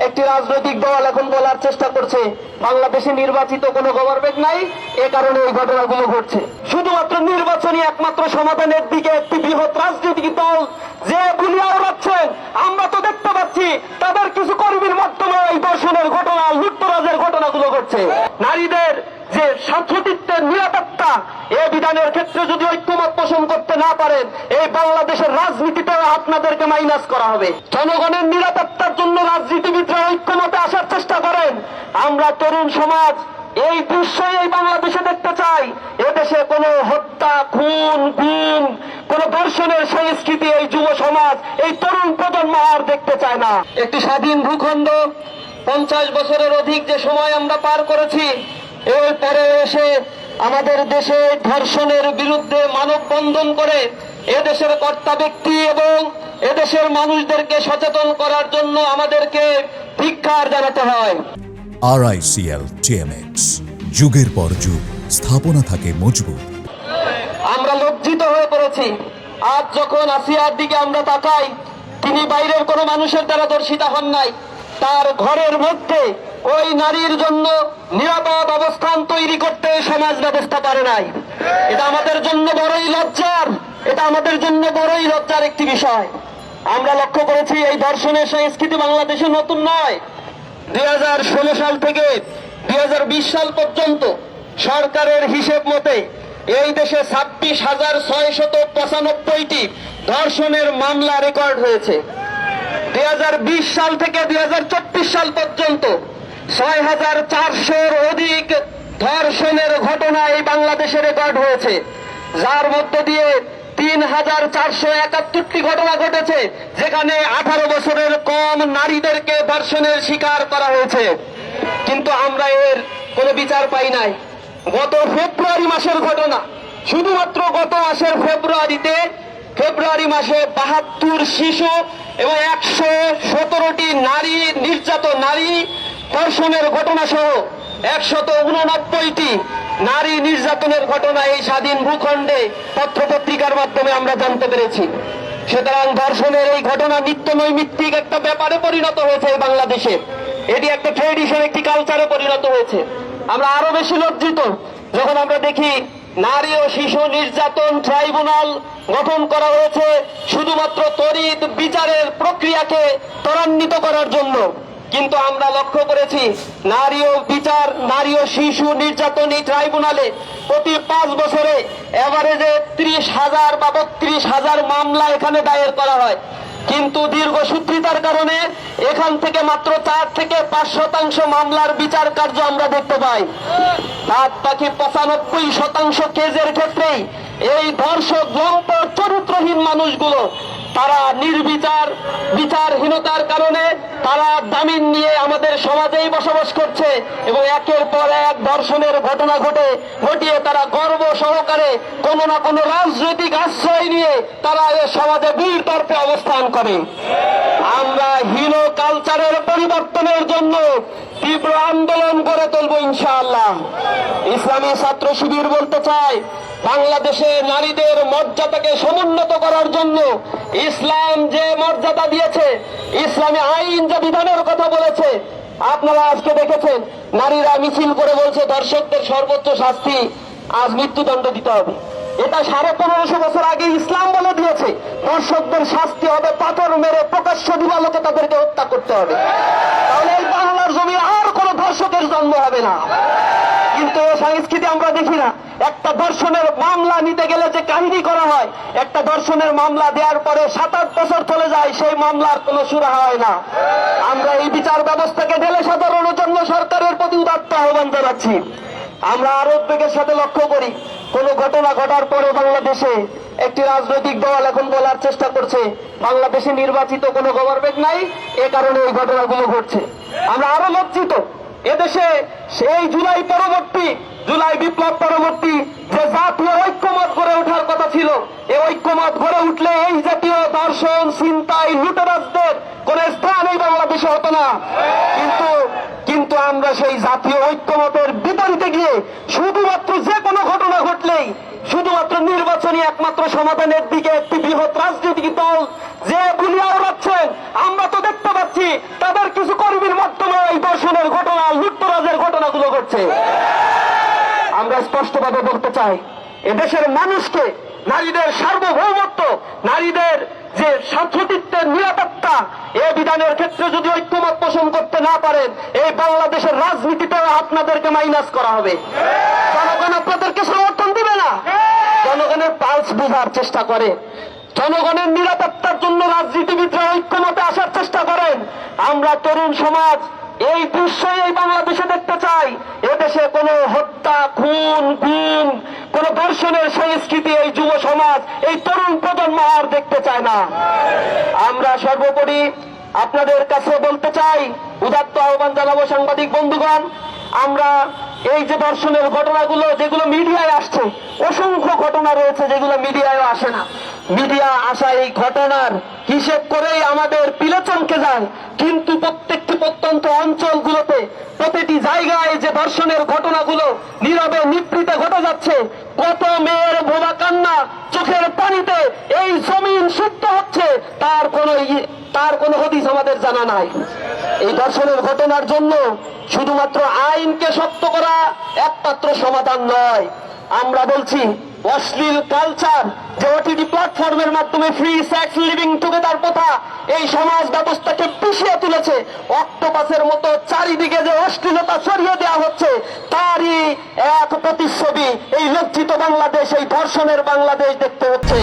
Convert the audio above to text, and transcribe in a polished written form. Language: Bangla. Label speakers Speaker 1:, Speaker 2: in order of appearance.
Speaker 1: একটি রাজনৈতিক দল এখন বলার চেষ্টা করছে বাংলাদেশে নির্বাচিত কোনো গভর্নমেন্ট নাই, এ কারণে এই ঘটনাগুলো ঘটছে। শুধুমাত্র নির্বাচনী একমাত্র সমাধানের দিকে একটি বৃহৎ রাজনৈতিক দল যে বুলিয়া উড়াচ্ছেন, আমরা তো দেখতে পাচ্ছি তাদের কিছু কর্মীর মাধ্যমে এই ধর্ষণের ঘটনা, লুটতরাজের ঘটনাগুলো ঘটছে। নারীদের যে সাংস্কৃতিত্বের নিরাপত্তা, এই বিধানের ক্ষেত্রে যদি ঐক্যমত পোষণ করতে না পারেন, এই বাংলাদেশের রাজনীতিতে আপনাদেরকে মাইনাস করা হবে। জনগণের নিরাপত্তার জন্য রাজনীতিবিদরা ঐক্যমতে আসার চেষ্টা করেন। আমরা তরুণ সমাজ এই দৃশ্যই এই বাংলাদেশে দেখতে চাই। এদেশে কোনো হত্যা, খুন, গুম, কোন ধর্ষণের সংস্কৃতি এই যুব সমাজ, এই তরুণ প্রজন্ম আর দেখতে চায় না। একটি স্বাধীন ভূখণ্ড, 50 বছরের অধিক যে সময় আমরা পার করেছি, এরপরে এসে আমাদের দেশে ধর্ষণের বিরুদ্ধে মানববন্ধন করে এদেশের কর্তা ব্যক্তি এবং এদেশের মানুষদেরকে সচেতন করার জন্য আমাদেরকে ধিক্কার জানাতে হয়।
Speaker 2: RICL TMX, যুগের পর যুগ স্থাপনা থাকে মজবুত।
Speaker 1: আমরা লজ্জিত হয়ে পড়েছি। আজ যখন আসিয়ার দিকে আমরা তাকাই, তিনি বাইরের কোনো মানুষের দ্বারা ধর্ষিতা হন নাই, তার ঘরের মধ্যে ওই নারীর জন্য নিরাপদ অবস্থান তৈরি করতে সমাজ ব্যবস্থা পারে নাই। এটা আমাদের জন্য বড়ই লজ্জার, এটা আমাদের জন্য বড়ই লজ্জার একটি বিষয়। আমরা লক্ষ্য করেছি এই ধর্ষণের সংস্কৃতি বাংলাদেশে নতুন নয়। 2016 সাল থেকে 2020 সাল পর্যন্ত সরকারের হিসেব মতে এই দেশে 26,695টি ধর্ষণের মামলা রেকর্ড হয়েছে। 2020 সাল থেকে 2024 সাল পর্যন্ত 6,400-এর অধিক ধর্ষণের ঘটনা এই বাংলাদেশে রেকর্ড হয়েছে, যার মধ্য দিয়ে 3,471টি ঘটনা ঘটেছে যেখানে 18 বছরের কম নারীদেরকে ধর্ষণের শিকার করা হয়েছে। কিন্তু আমরা এর কোনো বিচার পাই নাই। গত ফেব্রুয়ারি মাসের ঘটনা, শুধুমাত্র গত মাসের ফেব্রুয়ারি মাসে 72 শিশু এবং 117টি নারী নির্যাতন, নারী ধর্ষণের ঘটনা সহ 189টি নারী নির্যাতনের ঘটনা এই স্বাধীন ভূখণ্ডে পত্রপত্রিকার মাধ্যমে আমরা জানতে পেরেছি। সুতরাং ধর্ষণের এই ঘটনা নিত্য নৈমিত্তিক একটা ব্যাপারে পরিণত হয়েছে এই বাংলাদেশে। এটি একটা ট্রেডিশন, একটি কালচারে পরিণত হয়েছে। আমরা আরো বেশি লজ্জিত যখন আমরা দেখি নারী ও শিশু নির্যাতন ট্রাইব্যুনাল গঠন করা হয়েছে শুধুমাত্র তড়িৎ বিচারের প্রক্রিয়াকে ত্বরান্বিত করার জন্য। কিন্তু আমরা লক্ষ্য করেছি নারী ও শিশু নির্যাতন এই ট্রাইব্যুনালে প্রতি 5 বছরে এভারেজে 30,000 বা 32,000 মামলা এখানে দায়ের করা হয়। কিন্তু দীর্ঘসূত্রিতার কারণে এখান থেকে মাত্র 4 থেকে 5% মামলার বিচার কার্য আমরা দেখতে পাই। বাদ বাকি 95% কেসের ক্ষেত্রেই এই ধর্ষক, লম্পট, চরিত্রহীন মানুষগুলো তারা বিচারহীনতার কারণে তারা জামিন নিয়ে আমাদের সমাজেই বসবাস করছে এবং একের পর এক ধর্ষণের ঘটনা ঘটিয়ে তারা গর্ব সহকারে কোনো না কোনো রাজনৈতিক আশ্রয় নিয়ে তারা এ সমাজে বীরতর্পে অবস্থান করে। আমরা হীন কালচারের পরিবর্তনের জন্য তীব্র আন্দোলন করে তুলব ইনশাআল্লাহ। ইসলামী ছাত্র শিবির বলতে চাই, বাংলাদেশে নারীদের মর্যাদাকে সমুন্নত করার জন্য ইসলাম যে মর্যাদা দিয়েছে, ইসলামী আইন যে বিধানের কথা বলেছে, আপনারা আজকে দেখেছেন নারীরা মিছিল করে বলছে ধর্ষকদের সর্বোচ্চ শাস্তি আজ মৃত্যুদণ্ড দিতে হবে। এটা 1550 বছর আগে ইসলাম বলে দিয়েছে ধর্ষকদের শাস্তি হবে পাথর মেরে প্রকাশ্য দিবালোকে তাদেরকে হত্যা করতে হবে। তাহলে এই বাংলার জমি আর কোন ধর্ষকের জন্ম হবে না। কিন্তু এই সংস্কৃতি আমরা দেখি না। একটা ধর্ষণের মামলা নিতে গেলে যে কাহিনী করা হয়, একটা ধর্ষণের মামলা দেওয়ার পরে 7-8 বছর চলে যায়, সেই মামলার কোনো সুরাহা হয় না। আমরা এই বিচার ব্যবস্থাকে ঢেলে সাধারণের জন্য সরকারের প্রতি উদাত্ত আহ্বান জানাচ্ছি। আমরা আরো উদ্বেগের সাথে লক্ষ্য করি, কোন ঘটনা ঘটার পরে বাংলাদেশে একটি রাজনৈতিক দল এখন বলার চেষ্টা করছে বাংলাদেশে নির্বাচিত কোনো গভর্নমেন্ট নাই, এ কারণে এই ঘটনাগুলো ঘটছে। আমরা আরো লজ্জিত, এদেশে সেই জুলাই বিপ্লব পরবর্তী যে জাতীয় ঐক্যমত গড়ে ওঠার কথা ছিল, এই ঐক্যমত গড়ে উঠলে এই জাতীয় ধর্ষণ, ছিনতাই, লুটেরাজদের কোন স্থান এই বাংলাদেশে হতো না। কিন্তু আমরা সেই জাতীয় ঐক্যমতের বিপরীতে গিয়ে শুধুমাত্র যে কোনো ঘটনা ঘটলেই শুধুমাত্র নির্বাচনী একমাত্র সমাধানের দিকে একটি বৃহৎ রাজনৈতিক দল যে বুলিয়া উড়াচ্ছেন, আমরা তো দেখতে পাচ্ছি তাদের কিছু কর্মীর ধর্ষণের ঘটনা, লুটতরাজের ঘটনাগুলো ঘটছে। আমরা স্পষ্টভাবে বলতে চাই, এদেশের মানুষকে নারীদের সার্বভৌমত্ব, নারীদের যে সাংস্কৃতিত্বের নিরাপত্তা, এ বিধানের ক্ষেত্রে যদি ঐক্যমত পোষণ করতে না পারেন, এই বাংলাদেশের রাজনীতিতেও আপনাদেরকে মাইনাস করা হবে। জনগণ আপনাদেরকে সমর্থন দিবে না। জনগণের পালস বোঝার চেষ্টা করে, জনগণের নিরাপত্তার জন্য রাজনীতিবিদরা ঐক্যমতে আসার চেষ্টা করেন। আমরা তরুণ সমাজ এই দৃশ্যই এই বাংলাদেশে দেখতে চাই। এদেশে কোনো হত্যা, খুন, গুম, কোন ধর্ষণের সংস্কৃতি এই যুব সমাজ, এই তরুণ প্রজন্ম আর দেখতে চায় না। আমরা সর্বোপরি আপনাদের কাছে বলতে চাই, উদাত্ত আহ্বান জানাবো সাংবাদিক বন্ধুগণ, আমরা এই যে ধর্ষণের ঘটনাগুলো যেগুলো মিডিয়ায় আসছে, অসংখ্য ঘটনা রয়েছে যেগুলো মিডিয়ায় আসে না। মিডিয়া আসা এই ঘটনার হিসেব করেই আমাদের পিলে চমকে যায়, কিন্তু প্রত্যেকটি প্রত্যন্ত অঞ্চলগুলোতে প্রতিটি জায়গায় যে ধর্ষণের ঘটনাগুলো নীরবে নিভৃতে ঘটে যাচ্ছে, কত মেয়ের বোবা কান্না, চোখের পানিতে এই জমিন শুদ্ধ হচ্ছে, তার কোনো হদিস আমাদের জানা নাই। এই ধর্ষণের ঘটনার জন্য শুধুমাত্র আইনকে শক্ত করা একমাত্র সমাধান নয়। আমরা বলছি অশ্লীল কালচার, যে ওটিটি প্ল্যাটফর্মের মাধ্যমে ফ্রি সেক্স লিভিং টুগেদার প্রথা এই সমাজ ব্যবস্থাকে পিছিয়ে তুলেছে। অক্টোপাসের মতো চারিদিকে যে অশ্লীলতা ছড়িয়ে দেওয়া হচ্ছে, তারই এক প্রতিচ্ছবি এই লজ্জিত বাংলাদেশ, এই ধর্ষণের বাংলাদেশ দেখতে হচ্ছে।